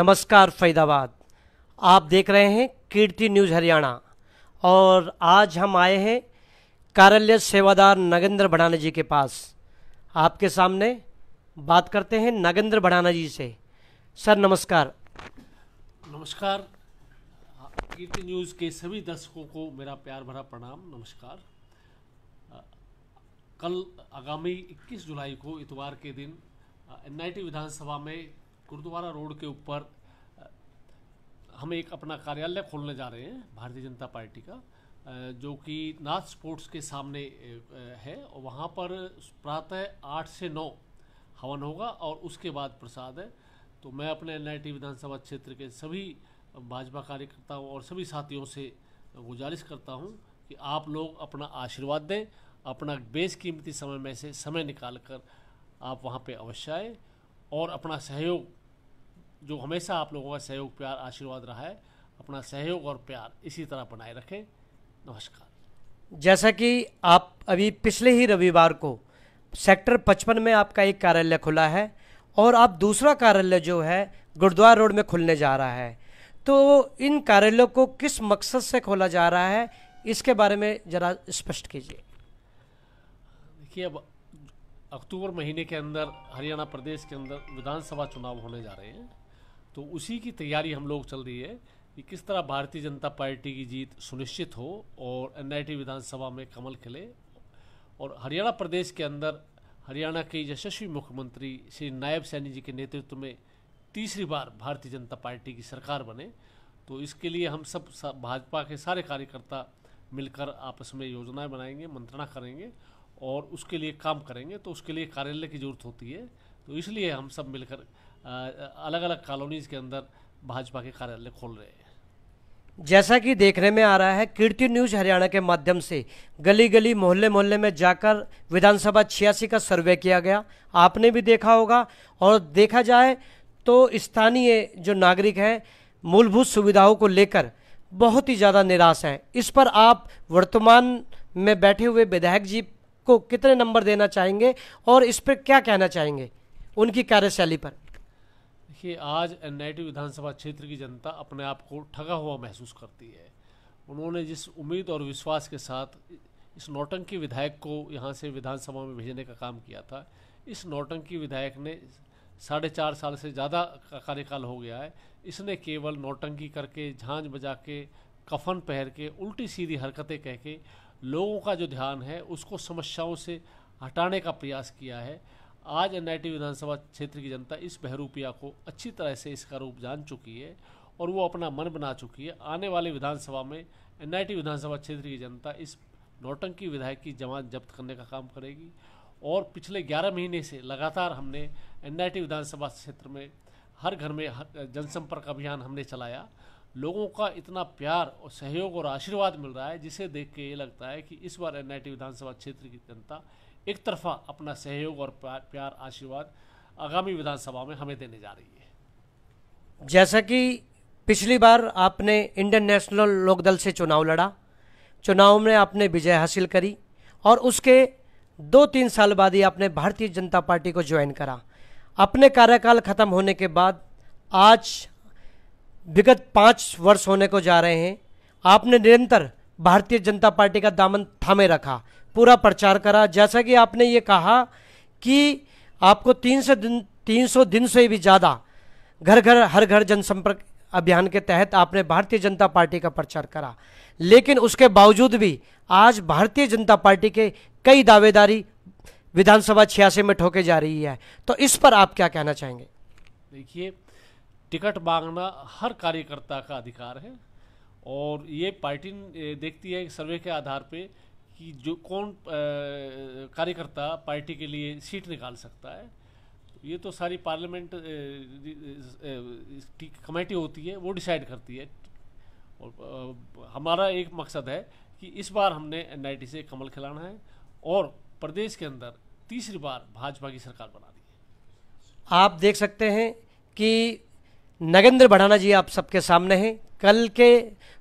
नमस्कार फरीदाबाद। आप देख रहे हैं कीर्ति न्यूज़ हरियाणा और आज हम आए हैं कार्यालय सेवादार नगेंद्र भड़ाना जी के पास। आपके सामने बात करते हैं नगेंद्र भड़ाना जी से। सर नमस्कार। नमस्कार। कीर्ति न्यूज़ के सभी दर्शकों को मेरा प्यार भरा प्रणाम। नमस्कार। कल आगामी 21 जुलाई को इतवार के दिन एनआईटी विधानसभा में गुरुद्वारा रोड के ऊपर हम एक अपना कार्यालय खोलने जा रहे हैं भारतीय जनता पार्टी का, जो कि नाथ स्पोर्ट्स के सामने है। और वहाँ पर प्रातः 8 से 9 हवन होगा और उसके बाद प्रसाद है। तो मैं अपने एनआईटी विधानसभा क्षेत्र के सभी भाजपा कार्यकर्ताओं और सभी साथियों से गुजारिश करता हूँ कि आप लोग अपना आशीर्वाद दें, अपना बेशकीमती समय में से समय निकाल कर आप वहाँ पे अवश्य आए और अपना सहयोग, जो हमेशा आप लोगों का सहयोग प्यार आशीर्वाद रहा है, अपना सहयोग और प्यार इसी तरह बनाए रखें। नमस्कार। जैसा कि आप अभी पिछले ही रविवार को सेक्टर 55 में आपका एक कार्यालय खुला है और आप दूसरा कार्यालय जो है गुरुद्वारा रोड में खुलने जा रहा है, तो इन कार्यालयों को किस मकसद से खोला जा रहा है, इसके बारे में ज़रा स्पष्ट कीजिए। देखिए, अब अक्टूबर महीने के अंदर हरियाणा प्रदेश के अंदर विधानसभा चुनाव होने जा रहे हैं, तो उसी की तैयारी हम लोग चल रही है कि किस तरह भारतीय जनता पार्टी की जीत सुनिश्चित हो और एनआईटी विधानसभा में कमल खिले और हरियाणा प्रदेश के अंदर हरियाणा के यशस्वी मुख्यमंत्री श्री नायब सैनी जी के नेतृत्व में तीसरी बार भारतीय जनता पार्टी की सरकार बने। तो इसके लिए हम सब भाजपा के सारे कार्यकर्ता मिलकर आपस में योजनाएं बनाएंगे, मंत्रणा करेंगे और उसके लिए काम करेंगे। तो उसके लिए कार्यालय की ज़रूरत होती है, तो इसलिए हम सब मिलकर अलग अलग कॉलोनीज़ के अंदर भाजपा के कार्यालय खोल रहे हैं। जैसा कि देखने में आ रहा है, कीर्ति न्यूज़ हरियाणा के माध्यम से गली गली मोहल्ले मोहल्ले में जाकर विधानसभा 86 का सर्वे किया गया, आपने भी देखा होगा। और देखा जाए तो स्थानीय जो नागरिक हैं मूलभूत सुविधाओं को लेकर बहुत ही ज़्यादा निराश हैं। इस पर आप वर्तमान में बैठे हुए विधायक जी को कितने नंबर देना चाहेंगे और इस पर क्या कहना चाहेंगे उनकी कार्यशैली पर? देखिए, आज एनआईटी विधानसभा क्षेत्र की जनता अपने आप को ठगा हुआ महसूस करती है। उन्होंने जिस उम्मीद और विश्वास के साथ इस नौटंकी विधायक को यहाँ से विधानसभा में भेजने का काम किया था, इस नौटंकी विधायक ने 4.5 साल से ज़्यादा कार्यकाल हो गया है। इसने केवल नौटंकी करके, झांझ बजा के, कफन पहन के, उल्टी सीधी हरकतें कह के लोगों का जो ध्यान है उसको समस्याओं से हटाने का प्रयास किया है। आज एनआईटी विधानसभा क्षेत्र की जनता इस बहरूपिया को अच्छी तरह से इसका रूप जान चुकी है और वो अपना मन बना चुकी है। आने वाली विधानसभा में एनआईटी विधानसभा क्षेत्र की जनता इस नौटंकी विधायक की जमानत जब्त करने का काम करेगी। और पिछले 11 महीने से लगातार हमने एनआईटी विधानसभा क्षेत्र में हर घर में जनसंपर्क अभियान हमने चलाया। लोगों का इतना प्यार और सहयोग और आशीर्वाद मिल रहा है, जिसे देख के ये लगता है कि इस बार एनआईटी विधानसभा क्षेत्र की जनता एक तरफा अपना सहयोग और प्यार आशीर्वाद आगामी विधानसभा में हमें देने जा रही है। जैसा कि पिछली बार आपने इंडियन नेशनल लोकदल से चुनाव लड़ा, चुनाव में आपने विजय हासिल करी और उसके 2-3 साल बाद ही आपने भारतीय जनता पार्टी को ज्वाइन करा। अपने कार्यकाल खत्म होने के बाद आज विगत 5 वर्ष होने को जा रहे हैं, आपने निरंतर भारतीय जनता पार्टी का दामन थामे रखा, पूरा प्रचार करा। जैसा कि आपने ये कहा कि आपको 300 दिन से भी ज़्यादा घर घर हर घर जनसंपर्क अभियान के तहत आपने भारतीय जनता पार्टी का प्रचार करा, लेकिन उसके बावजूद भी आज भारतीय जनता पार्टी के कई दावेदारी विधानसभा 86 में ठोके जा रही है, तो इस पर आप क्या कहना चाहेंगे? देखिए, टिकट मांगना हर कार्यकर्ता का अधिकार है और ये पार्टी देखती है सर्वे के आधार पे कि जो कौन कार्यकर्ता पार्टी के लिए सीट निकाल सकता है। ये तो सारी पार्लियामेंट कमेटी होती है, वो डिसाइड करती है। और हमारा एक मकसद है कि इस बार हमने एनआईटी से कमल खिलाना है और प्रदेश के अंदर तीसरी बार भाजपा की सरकार बना दी है। आप देख सकते हैं कि नगेंद्र भड़ाना जी आप सबके सामने हैं। कल के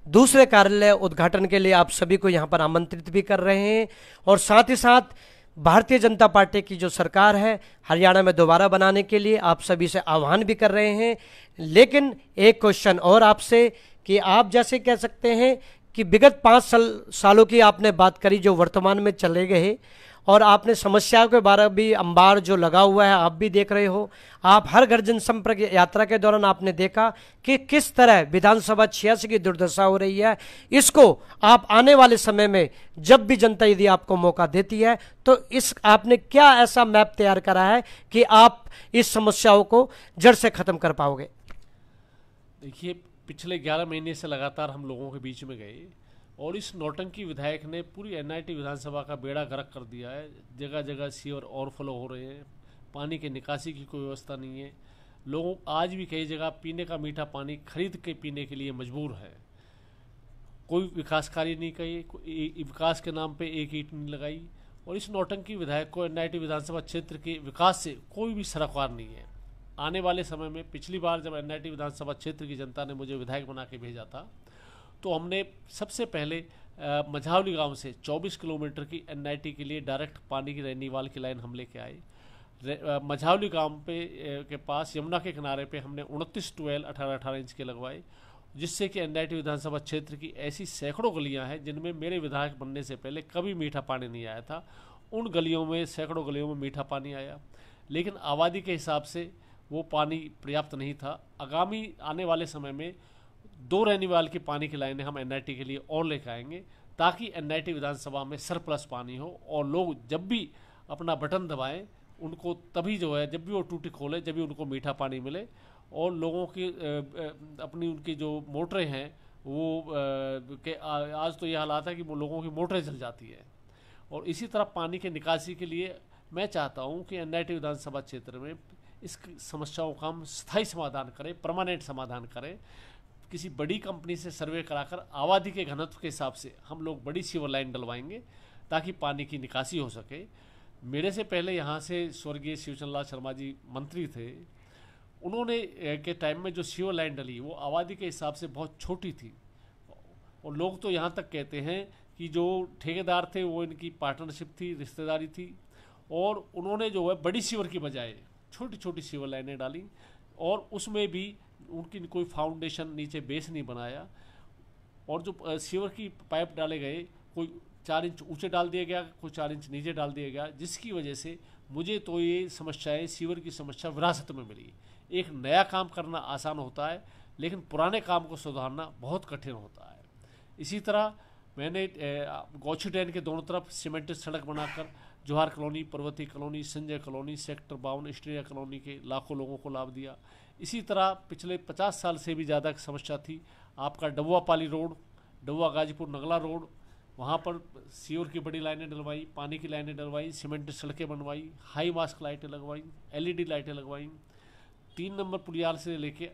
दूसरे कार्यालय उद्घाटन के लिए आप सभी को यहाँ पर आमंत्रित भी कर रहे हैं और साथ ही साथ भारतीय जनता पार्टी की जो सरकार है हरियाणा में दोबारा बनाने के लिए आप सभी से आह्वान भी कर रहे हैं। लेकिन एक क्वेश्चन और आपसे कि आप जैसे कह सकते हैं कि विगत 5 सालों की आपने बात करी जो वर्तमान में चले गए, और आपने समस्याओं के बारे में भी अंबार जो लगा हुआ है आप भी देख रहे हो। आप हर घर जनसंपर्क यात्रा के दौरान आपने देखा कि किस तरह विधानसभा 86 की दुर्दशा हो रही है। इसको आप आने वाले समय में जब भी जनता यदि आपको मौका देती है तो इस आपने क्या ऐसा मैप तैयार करा है कि आप इस समस्याओं को जड़ से खत्म कर पाओगे? देखिए, पिछले 11 महीने से लगातार हम लोगों के बीच में गए और इस नौटंकी विधायक ने पूरी एनआईटी विधानसभा का बेड़ा गर्क कर दिया है। जगह जगह सीवर ओवरफ्लो हो रहे हैं, पानी के निकासी की कोई व्यवस्था नहीं है। लोग आज भी कई जगह पीने का मीठा पानी खरीद के पीने के लिए मजबूर है। कोई विकास कार्य नहीं किए, विकास के नाम पे एक ईंट नहीं लगाई। और इस नौटंकी विधायक को एनआईटी विधानसभा क्षेत्र के विकास से कोई भी सरोकार नहीं है। आने वाले समय में, पिछली बार जब एनआईटी विधानसभा क्षेत्र की जनता ने मुझे विधायक बना के भेजा था तो हमने सबसे पहले मझावली गांव से 24 किलोमीटर की एनआईटी के लिए डायरेक्ट पानी की रेनीवाल की लाइन हम लेके आए। मझावली गांव के पास यमुना के किनारे पे हमने 29 ट्वेल 18-18 इंच के लगवाए, जिससे कि एनआईटी विधानसभा क्षेत्र की ऐसी सैकड़ों गलियां हैं जिनमें मेरे विधायक बनने से पहले कभी मीठा पानी नहीं आया था। उन गलियों में, सैकड़ों गलियों में मीठा पानी आया, लेकिन आबादी के हिसाब से वो पानी पर्याप्त नहीं था। आगामी आने वाले समय में 2 रेनीवाल की पानी की लाइनें हम एनआईटी के लिए और लेकर आएंगे, ताकि एनआईटी विधानसभा में सरप्लस पानी हो और लोग जब भी अपना बटन दबाएं उनको तभी जो है, जब भी वो टूटी खोले, जब भी उनको मीठा पानी मिले। और लोगों की अपनी उनकी जो मोटरें हैं वो आज तो ये हालात है कि वो लोगों की मोटरें जल जाती है। और इसी तरह पानी के निकासी के लिए मैं चाहता हूँ कि एनआईटी विधानसभा क्षेत्र में इस समस्याओं का हम स्थायी समाधान करें, परमानेंट समाधान करें। किसी बड़ी कंपनी से सर्वे कराकर आबादी के घनत्व के हिसाब से हम लोग बड़ी सीवर लाइन डलवाएंगे ताकि पानी की निकासी हो सके। मेरे से पहले यहाँ से स्वर्गीय शिवचंद लाल शर्मा जी मंत्री थे। उन्होंने के टाइम में जो सीवर लाइन डली वो आबादी के हिसाब से बहुत छोटी थी, और लोग तो यहाँ तक कहते हैं कि जो ठेकेदार थे वो इनकी पार्टनरशिप थी, रिश्तेदारी थी। और उन्होंने जो है बड़ी सीवर की बजाय छोटी छोटी सीवर लाइनें डाली, और उसमें भी उनकी कोई फाउंडेशन, नीचे बेस नहीं बनाया। और जो सीवर की पाइप डाले गए, कोई 4 इंच ऊंचे डाल दिया गया, कोई 4 इंच नीचे डाल दिया गया, जिसकी वजह से मुझे तो ये समस्याएं, सीवर की समस्या विरासत में मिली। एक नया काम करना आसान होता है, लेकिन पुराने काम को सुधारना बहुत कठिन होता है। इसी तरह मैंने गौछी डैम के दोनों तरफ सीमेंटेड सड़क बनाकर Jawahar colony, Parvati colony, Sanjay colony, sector 52 स्टेरिया कॉलोनी के लाखों लोगों को लाभ दिया। इसी तरह पिछले 50 साल से भी ज़्यादा समस्या थी आपका डबुआ पाली रोड, डबुआ गाजीपुर नगला रोड, वहाँ पर सीवर की बड़ी लाइनें डलवाई, पानी की लाइनें डलवाई, सीमेंटेड सड़कें बनवाई, हाई मास्क लाइटें लगवाई, एलईडी लाइटें लगवाई। 3 नंबर पुलियाल से लेके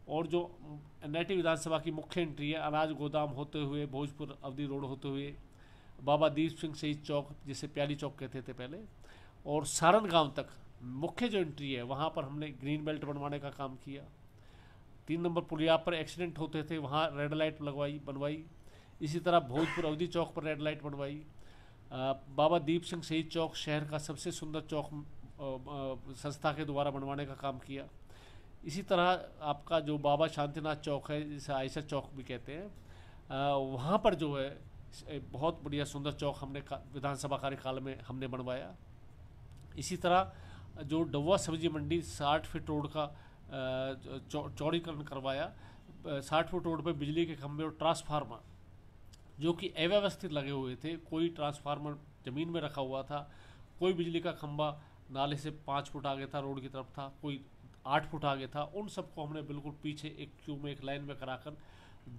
और जो एनआईटी विधानसभा की मुख्य एंट्री है अनाज गोदाम होते हुए भोजपुर अवधि रोड होते हुए बाबा दीप सिंह शहीद चौक, जिसे प्याली चौक कहते थे पहले, और सारण गांव तक मुख्य जो एंट्री है वहाँ पर हमने ग्रीन बेल्ट बनवाने का काम किया। 3 नंबर पुलिया पर एक्सीडेंट होते थे, वहाँ रेड लाइट बनवाई। इसी तरह भोजपुर अवधि चौक पर रेड लाइट बनवाई। बाबा दीप सिंह शहीद चौक शहर का सबसे सुंदर चौक संस्था के द्वारा बनवाने का काम किया। इसी तरह आपका जो बाबा शांतिनाथ चौक है, जिसे आयशा चौक भी कहते हैं, वहाँ पर जो है बहुत बढ़िया सुंदर चौक हमने विधानसभा कार्यकाल में हमने बनवाया। इसी तरह जो डबुआ सब्जी मंडी 60 फीट रोड का चौड़ीकरण करवाया। 60 फीट रोड पर बिजली के खंभे और ट्रांसफार्मर जो कि अव्यवस्थित लगे हुए थे, कोई ट्रांसफार्मर ज़मीन में रखा हुआ था, कोई बिजली का खंभा नाले से 5 फुट आगे था, रोड की तरफ था, कोई 8 फुट आगे था। उन सबको हमने बिल्कुल पीछे एक क्यू में, एक लाइन में कराकर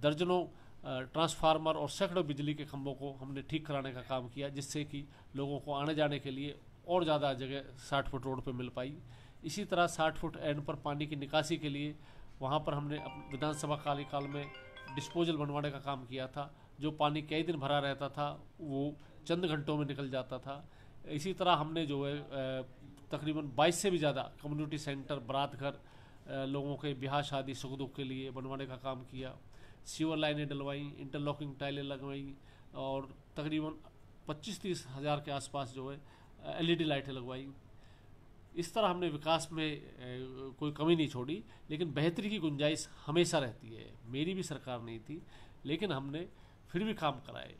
दर्जनों ट्रांसफार्मर और सैकड़ों बिजली के खंभों को हमने ठीक कराने का काम किया, जिससे कि लोगों को आने जाने के लिए और ज़्यादा जगह 60 फुट रोड पर मिल पाई। इसी तरह 60 फुट एंड पर पानी की निकासी के लिए वहाँ पर हमने विधानसभा कार्यकाल में डिस्पोजल बनवाने का काम किया था। जो पानी कई दिन भरा रहता था वो चंद घंटों में निकल जाता था। इसी तरह हमने जो है तकरीबन 22 से भी ज़्यादा कम्युनिटी सेंटर, बारात घर, लोगों के ब्याह शादी सुख दुख के लिए बनवाने का काम किया। सीवर लाइनें डलवाई, इंटरलॉकिंग टाइलें लगवाई और तकरीबन 25-30 हज़ार के आसपास जो है LED लाइटें लगवाई। इस तरह हमने विकास में कोई कमी नहीं छोड़ी, लेकिन बेहतरी की गुंजाइश हमेशा रहती है। मेरी भी सरकार नहीं थी, लेकिन हमने फिर भी काम कराए।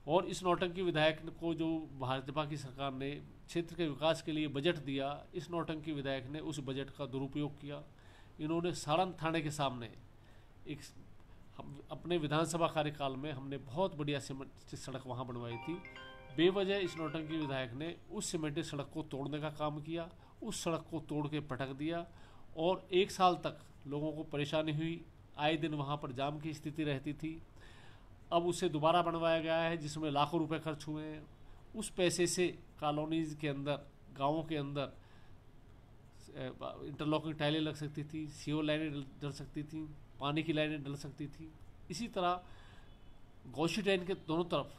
और इस नौटंकी विधायक को जो भाजपा की सरकार ने क्षेत्र के विकास के लिए बजट दिया, इस नौटंकी विधायक ने उस बजट का दुरुपयोग किया। इन्होंने सारण थाने के सामने एक अपने विधानसभा कार्यकाल में हमने बहुत बढ़िया सीमेंट सड़क वहाँ बनवाई थी। बेवजह इस नौटंकी विधायक ने उस सीमेंटेड सड़क को तोड़ने का काम किया, उस सड़क को तोड़ के पटक दिया और 1 साल तक लोगों को परेशानी हुई। आए दिन वहाँ पर जाम की स्थिति रहती थी। अब उसे दोबारा बनवाया गया है, जिसमें लाखों रुपए खर्च हुए हैं। उस पैसे से कॉलोनीज के अंदर, गाँवों के अंदर इंटरलॉकिंग टाइलें लग सकती थी, CO लाइनें डल सकती थी, पानी की लाइनें डल सकती थी। इसी तरह गौशी डैम के दोनों तरफ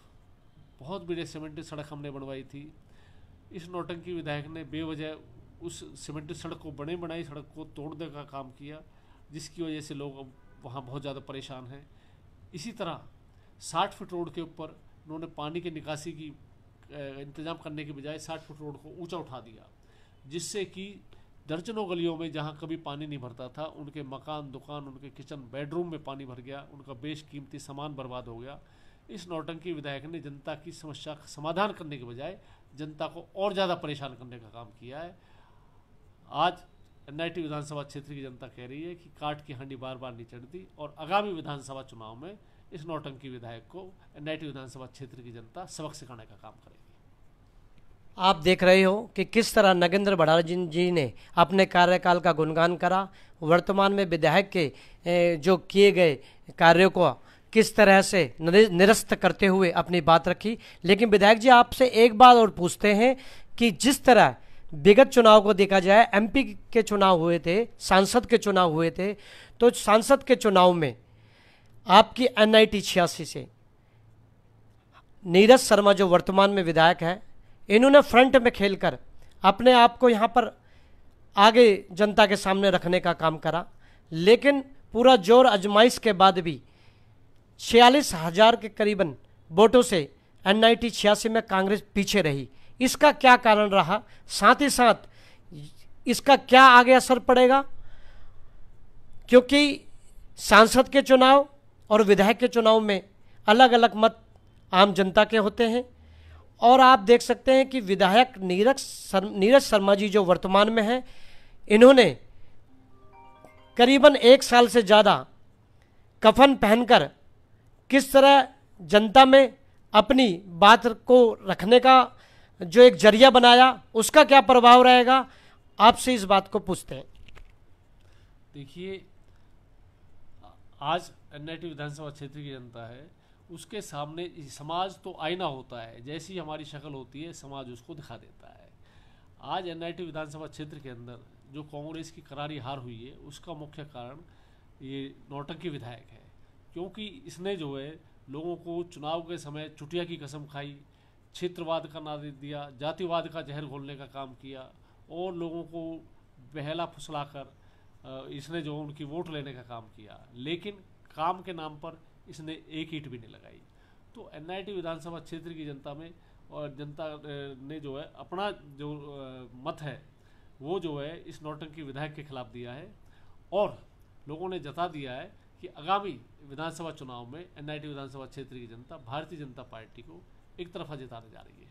बहुत बड़े सीमेंटेड सड़क हमने बनवाई थी। इस नौटंकी विधायक ने बेवजह उस सीमेंटेड सड़क को बनाई सड़क को तोड़ने का काम किया, जिसकी वजह से लोग अब वहाँ बहुत ज़्यादा परेशान हैं। इसी तरह 60 फीट रोड के ऊपर उन्होंने पानी की निकासी की इंतजाम करने के बजाय 60 फीट रोड को ऊंचा उठा दिया, जिससे कि दर्जनों गलियों में जहां कभी पानी नहीं भरता था, उनके मकान, दुकान, उनके किचन, बेडरूम में पानी भर गया, उनका बेशकीमती सामान बर्बाद हो गया। इस नौटंकी विधायक ने जनता की समस्या का समाधान करने के बजाय जनता को और ज़्यादा परेशान करने का काम किया है। आज NIT विधानसभा क्षेत्र की जनता कह रही है कि काट की हांडी बार बार नहीं चढ़ती, और आगामी विधानसभा चुनाव में इस नौटंकी विधायक को NIT विधानसभा क्षेत्र की जनता सबक सिखाने का काम करेगी। आप देख रहे हो कि किस तरह नगेंद्र बढ़ाना जी ने अपने कार्यकाल का गुणगान करा, वर्तमान में विधायक के जो किए गए कार्यों को किस तरह से निरस्त करते हुए अपनी बात रखी। लेकिन विधायक जी, आपसे एक बात और पूछते हैं कि जिस तरह विगत चुनाव को देखा जाए, MP के चुनाव हुए थे, सांसद के चुनाव हुए थे, तो सांसद के चुनाव में आपकी NIT 86 से नीरज शर्मा जो वर्तमान में विधायक है, इन्होंने फ्रंट में खेलकर अपने आप को यहाँ पर आगे जनता के सामने रखने का काम करा। लेकिन पूरा जोर आजमाइश के बाद भी 46,000 के करीबन वोटों से NIT 86 में कांग्रेस पीछे रही। इसका क्या कारण रहा, साथ ही साथ इसका क्या आगे असर पड़ेगा? क्योंकि सांसद के चुनाव और विधायक के चुनाव में अलग अलग मत आम जनता के होते हैं, और आप देख सकते हैं कि विधायक नीरज शर्मा जी जो वर्तमान में हैं, इन्होंने करीबन 1 साल से ज़्यादा कफन पहनकर किस तरह जनता में अपनी बात को रखने का जो एक जरिया बनाया, उसका क्या प्रभाव रहेगा, आपसे इस बात को पूछते हैं। देखिए, आज NIT विधानसभा क्षेत्र की जनता है, उसके सामने समाज तो आईना होता है, जैसी हमारी शक्ल होती है समाज उसको दिखा देता है। आज NIT विधानसभा क्षेत्र के अंदर जो कांग्रेस की करारी हार हुई है, उसका मुख्य कारण ये नौटंकी विधायक है। क्योंकि इसने जो है लोगों को चुनाव के समय चुटिया की कसम खाई, क्षेत्रवाद का नारे दिया, जातिवाद का जहर घोलने का काम किया, और लोगों को बहला फुसलाकर इसने जो उनकी वोट लेने का काम किया। लेकिन काम के नाम पर इसने एक ईंट भी नहीं लगाई। तो NIT विधानसभा क्षेत्र की जनता में और जनता ने जो है अपना जो मत है वो जो है इस नौटंकी विधायक के खिलाफ दिया है, और लोगों ने जता दिया है कि आगामी विधानसभा चुनाव में NIT विधानसभा क्षेत्र की जनता भारतीय जनता पार्टी को एक तरफा जिताने जा रही है।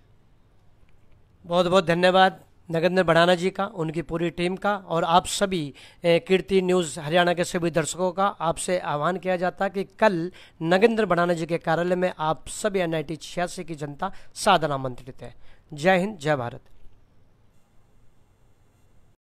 बहुत बहुत धन्यवाद नगेंद्र बढ़ाना जी का, उनकी पूरी टीम का, और आप सभी कीर्ति न्यूज़ हरियाणा के सभी दर्शकों का आपसे आह्वान किया जाता है कि कल नगेंद्र बढ़ाना जी के कार्यालय में आप सभी NIT 86 की जनता सादर आमंत्रित है। जय हिंद, जय भारत।